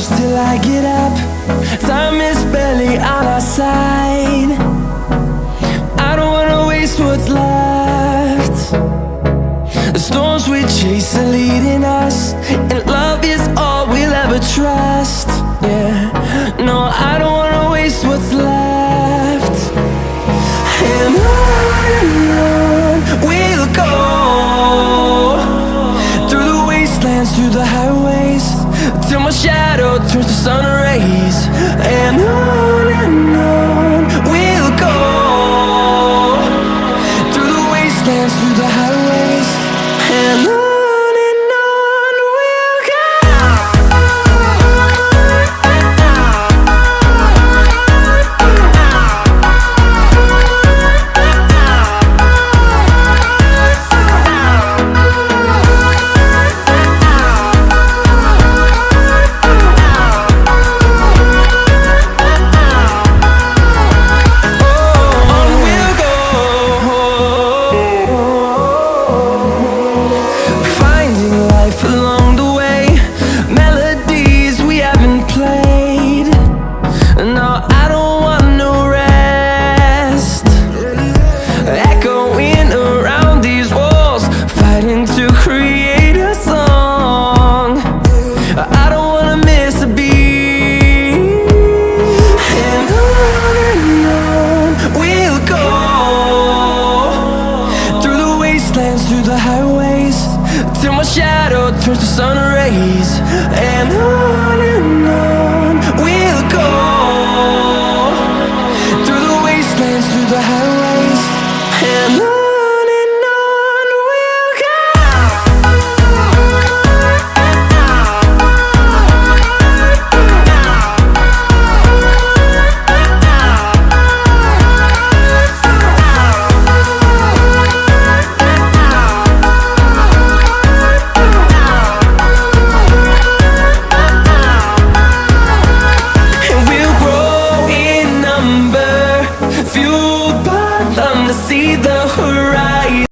close till I get up. Time is barely on our side. I don't wanna waste what's left. The storms we chase are leading us, and love is all we'll ever trust. Yeah, no, I don't wanna waste what's left. And on we'll go, through the wastelands, through the highways, till my shadow turns to sun rays. And on we'll go, through the wastelands, through the highways, and on we'll go. Along the way, melodies we haven't played. No, I don't want no rest. Echoing around these walls, fighting to create a song. I don't wanna miss a beat. And on we'll go, through the wastelands, through the highways, till my shadow turns to sun rays. And